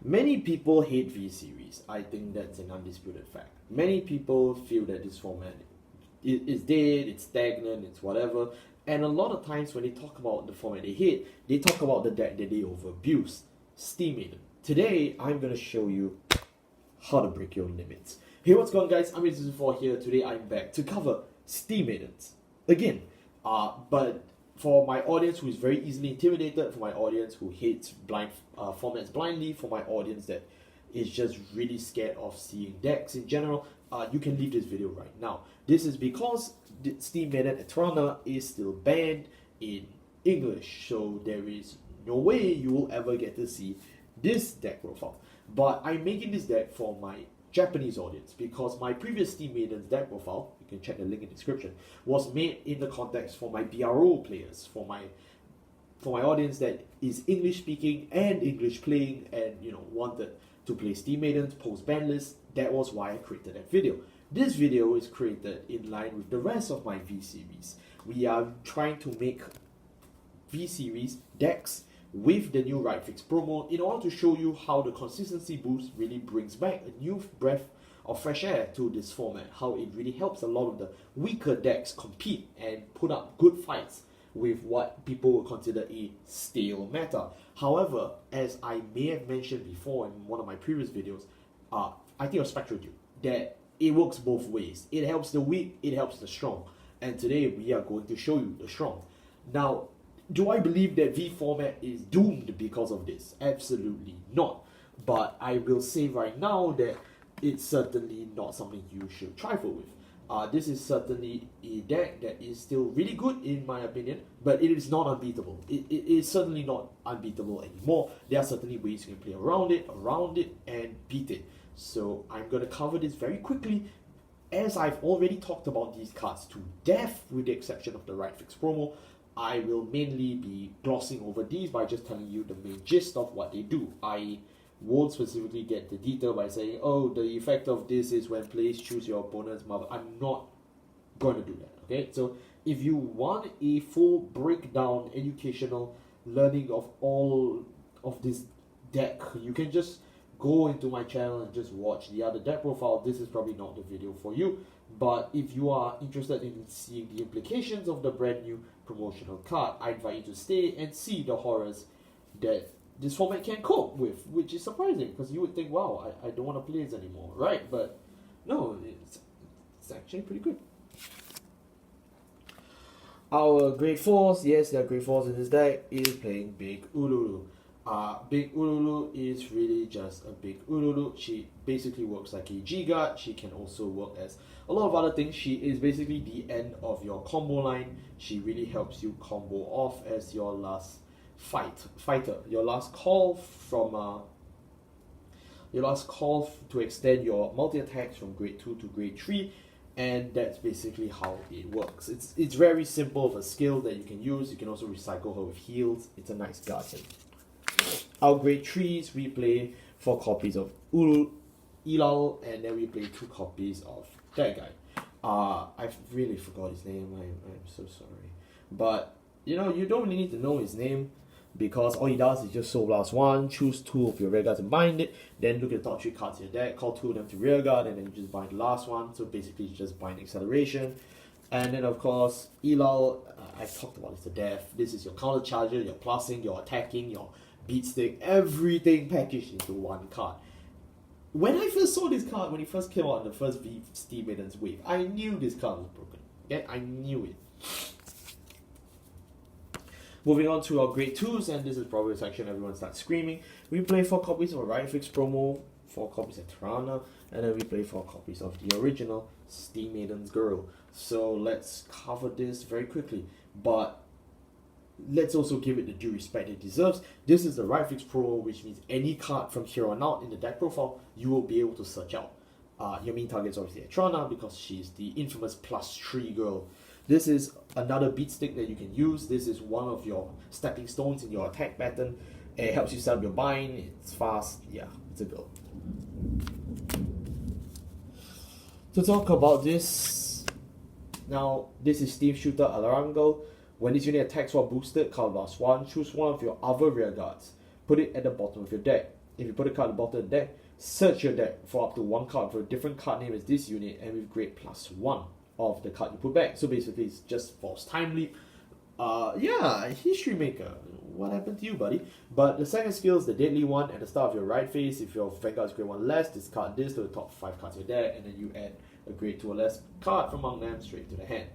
Many people hate V-series. I think that's an undisputed fact. Many people feel that this format is dead, it's stagnant, it's whatever. And a lot of times when they talk about the format they hate, they talk about the deck that they overabuse, Steam Maiden. Today, I'm going to show you how to break your limits. Hey, what's going on, guys? I'm Maidens here. Today, I'm back to cover Steam Maidens. Again, but for my audience who is very easily intimidated, for my audience who hates formats blindly, for my audience that is just really scared of seeing decks in general, you can leave this video right now. This is because the Steam Maiden Eterna is still banned in English, so there is no way you will ever get to see this deck profile. But I'm making this deck for my Japanese audience because my previous Steam Maidens deck profile, you can check the link in the description, was made in the context for my BRO players, for my audience that is English speaking and English playing and wanted to play Steam Maidens post ban list. That was why I created that video. This video is created in line with the rest of my V series. We are trying to make V series decks with the new Right Fix promo in order to show you how the consistency boost really brings back a new breath of fresh air to this format, how it really helps a lot of the weaker decks compete and put up good fights with what people would consider a stale meta. However, as I may have mentioned before in one of my previous videos, I think I'll spectral you that it works both ways. It helps the weak, it helps the strong. And today we are going to show you the strong. Now, do I believe that V format is doomed because of this? Absolutely not. But I will say right now that it's certainly not something you should trifle with. This is certainly a deck that is still really good in my opinion, but it is not unbeatable. It is certainly not unbeatable anymore. There are certainly ways you can play around it, and beat it. So I'm going to cover this very quickly, as I've already talked about these cards to death with the exception of the Right Fix promo. I will mainly be glossing over these by just telling you the main gist of what they do. I won't specifically get the detail by saying, oh, the effect of this is when players choose your opponent's mother. I'm not going to do that, okay? So if you want a full breakdown, educational learning of all of this deck, you can just go into my channel and just watch the other deck profile. This is probably not the video for you. But if you are interested in seeing the implications of the brand new promotional card, I invite you to stay and see the horrors that this format can cope with, which is surprising because you would think, wow, I don't want to play this anymore, right? But no, it's actually pretty good. Our grade 4s, yes, there are grade 4s in this deck, is playing Big Ululu. Big Ululu is really just a Big Ululu. She basically works like a G-Guard. She can also work as a lot of other things. She is basically the end of your combo line. She really helps you combo off as your last fighter. Your last call to extend your multi-attacks from grade 2 to grade 3. And that's basically how it works. It's very simple of a skill that you can use. You can also recycle her with heals. It's a nice guardian. Our grade 3s, we play 4 copies of Ilal, and then we play 2 copies of that guy. I really forgot his name. I'm so sorry. But, you don't really need to know his name because all he does is just Soul Blast 1, choose 2 of your rear guards and bind it, then look at the top 3 cards in your deck, call 2 of them to rear guard, and then you just bind the last one. So basically, it's just bind acceleration. And then, of course, Ilal, I've talked about this to death. This is your counter charger, your plussing, your attacking, your beat stick, everything packaged into one card. When I first saw this card, when it first came out in the first V Steam Maidens wave, I knew this card was broken. Okay, I knew it. Moving on to our grade 2s, and this is probably a section everyone starts screaming. We play 4 copies of Right Fix promo, 4 copies of Tirana, and then we play 4 copies of the original Steam Maidens Girl. So let's cover this very quickly. But let's also give it the due respect it deserves. This is the Right Fix promo, which means any card from here on out in the deck profile, you will be able to search out. Your main target is obviously Eterna because she's the infamous +3 girl. This is another beat stick that you can use. This is one of your stepping stones in your attack pattern. It helps you set up your bind. It's fast. Yeah, it's a girl. To talk about this, now this is Steam Shooter Alarango. When this unit attacks while boosted, card blast 1, choose one of your other rear guards. Put it at the bottom of your deck. if you put a card at the bottom of the deck, search your deck for up to one card for a different card name as this unit, and with grade +1 of the card you put back. So basically, it's just Force Time Leap. Yeah, History Maker. What happened to you, buddy? But the second skill is the deadly one. At the start of your right phase, if your Vanguard is grade 1 less, discard this to the top 5 cards of your deck, and then you add a grade 2 or less card from among them straight to the hand.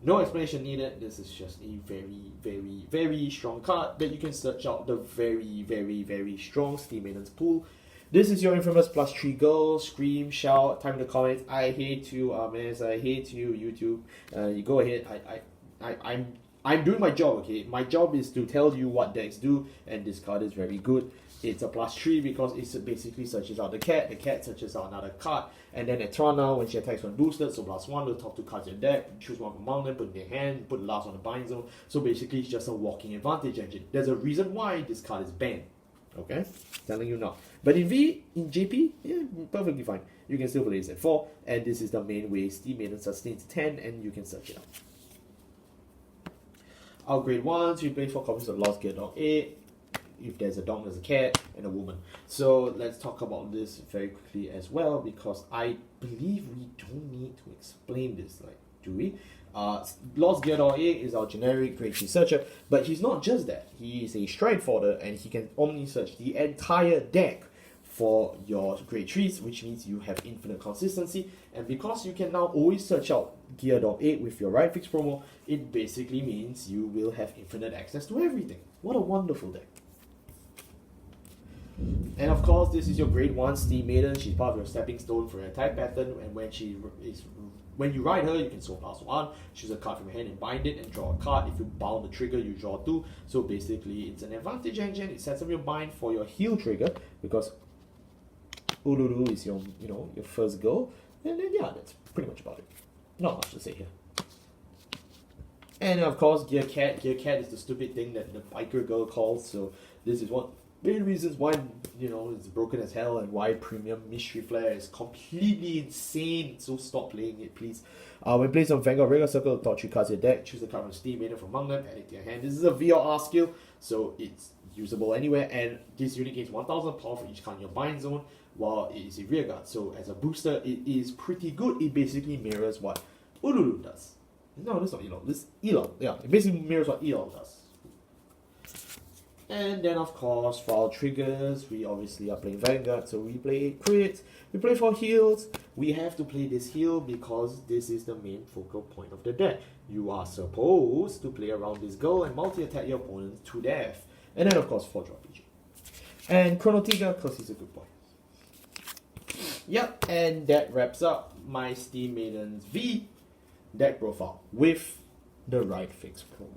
No explanation needed. This is just a very, very, very strong card that you can search out the very, very, very strong Steam Maidens pool. This is your infamous +3 girl. Scream, shout, type in the comments. I hate you, Ames. I hate you, YouTube. You go ahead. I'm doing my job, okay? My job is to tell you what decks do, and this card is very good. It's a +3 because it basically searches out the cat searches out another card, and then Etrana, when she attacks when boosted, so +1 to the top 2 cards in your deck, choose one from among them, put in your hand, put the last on the bind zone. So basically, it's just a walking advantage engine. There's a reason why this card is banned, okay? Telling you now. But in JP, yeah, perfectly fine. You can still play this at 4, and this is the main way Steam Maiden sustains 10, and you can search it out. Our grade 1s, we play 4 copies of Lost Gear Dog 8. If there's a dog, there's a cat, and a woman. So let's talk about this very quickly as well, because I believe we don't need to explain this, like, do we? Lost Gear Dog 8 is our generic grade 3 searcher, but he's not just that. He is a stride fodder, and he can omni search the entire deck for your grade 3s, which means you have infinite consistency. And because you can now always search out Gear Dog 8 with your right fix promo, it basically means you will have infinite access to everything. What a wonderful deck. And of course, this is your grade 1 Steam Maiden. She's part of your stepping stone for your attack pattern, and when you ride her, you can soul +1, choose a card from your hand and bind it, and draw a card. If you bound the trigger, you draw 2. So basically, it's an advantage engine. It sets up your bind for your heal trigger, because Uluru is your first go. And then yeah, that's pretty much about it. Not much to say here. And of course, Gear Cat. Gear Cat is the stupid thing that the biker girl calls. So this is one main reasons why it's broken as hell, and why premium Mystery Flare is completely insane. So stop playing it, please. When placed on Vanguard regular circle, top 3 cards in your deck, choose the card from Steam Maiden from among them, add it to your hand. This is a VRR skill, so it's usable anywhere, and this unit gains 1000 power for each card in your bind zone, while it is a rearguard. So as a booster, it is pretty good. It basically mirrors what Uluru does. No, this is not Elon. This is Elon. Yeah, it basically mirrors what Elon does. And then of course, for our triggers, we obviously are playing Vanguard, so we play crits, we play for heals. We have to play this heal because this is the main focal point of the deck. You are supposed to play around this goal and multi-attack your opponent to death. And then of course, 4-drop PG. And Chrono Tiga, because he's a good boy. Yep, and that wraps up my Steam Maidens V deck profile with the right fix promo.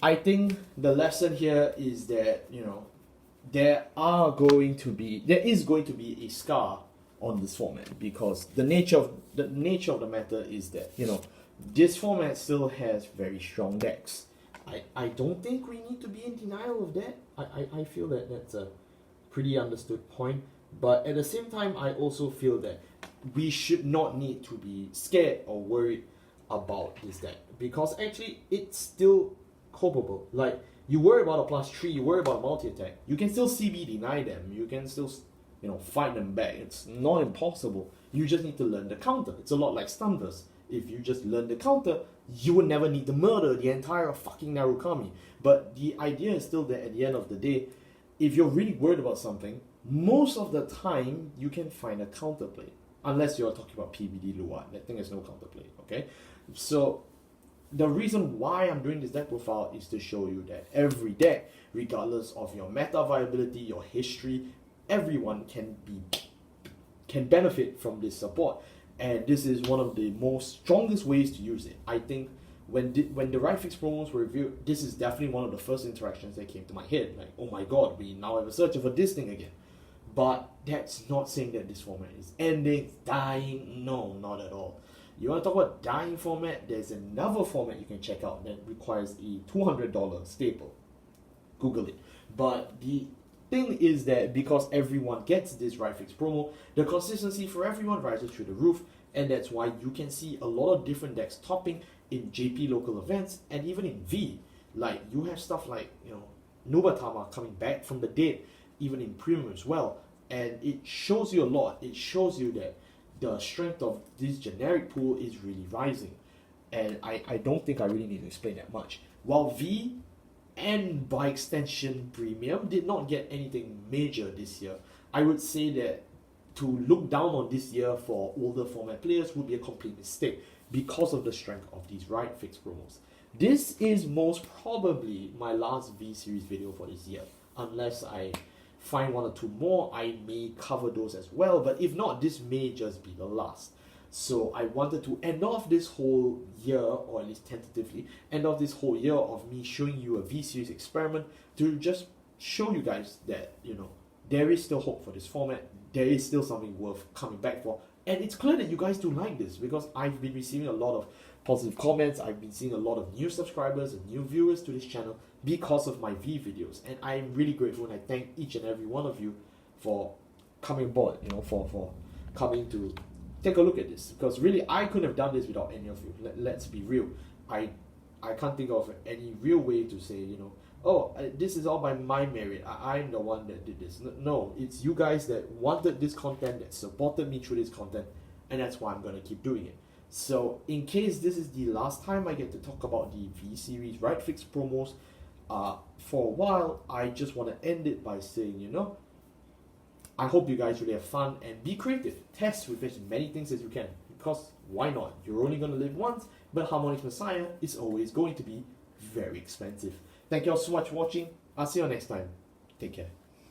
I think the lesson here is that, there is going to be a scar on this format, because the nature of the matter is that, this format still has very strong decks. I don't think we need to be in denial of that. I feel that that's a pretty understood point, but at the same time, I also feel that we should not need to be scared or worried about this deck, because actually it's still copable. Like, you worry about a +3, you worry about a multi-attack, you can still CB deny them, you can still fight them back. It's not impossible. You just need to learn the counter. It's a lot like Stunverse. If you just learn the counter, you would never need to murder the entire fucking Narukami. But the idea is still that at the end of the day, if you're really worried about something, most of the time you can find a counterplay. Unless you're talking about PBD Luat, that thing has no counterplay, okay? So the reason why I'm doing this deck profile is to show you that every deck, regardless of your meta viability, your history, everyone can benefit from this support. And this is one of the most strongest ways to use it. I think when the right fix promos were reviewed, this is definitely one of the first interactions that came to my head. Like, oh my god, we now have a searcher for this thing again. But that's not saying that this format is ending, dying. No, not at all. You want to talk about dying format? There's another format you can check out that requires a $200 staple. Google it. But the thing is that because everyone gets this right fix promo, the consistency for everyone rises through the roof, and that's why you can see a lot of different decks topping in JP local events and even in V. Like, you have stuff like, Nubatama coming back from the dead. even in premium as well. And it shows you a lot. It shows you that the strength of this generic pool is really rising. And I don't think I really need to explain that much. While V and by extension Premium did not get anything major this year, I would say that to look down on this year for older format players would be a complete mistake because of the strength of these right fixed promos. This is most probably my last V-series video for this year. Unless I find one or two more, I may cover those as well. But if not, this may just be the last. So I wanted to end off this whole year, or at least tentatively, end off this whole year of me showing you a V-series experiment to just show you guys that, you know, there is still hope for this format. There is still something worth coming back for. And it's clear that you guys do like this because I've been receiving a lot of positive comments. I've been seeing a lot of new subscribers and new viewers to this channel because of my V videos. And I'm really grateful, and I thank each and every one of you for coming aboard, you know, for coming to take a look at this. Because really, I couldn't have done this without any of you. Let's be real. I can't think of any real way to say, you know, oh, this is all by my merit. I'm the one that did this. No, it's you guys that wanted this content, that supported me through this content, and that's why I'm going to keep doing it. So, in case this is the last time I get to talk about the V-series right fix promos for a while, I just want to end it by saying, you know, I hope you guys really have fun and be creative. Test with as many things as you can, because why not? You're only going to live once, but Harmonix Messiah is always going to be very expensive. Thank you all so much for watching. I'll see you next time. Take care.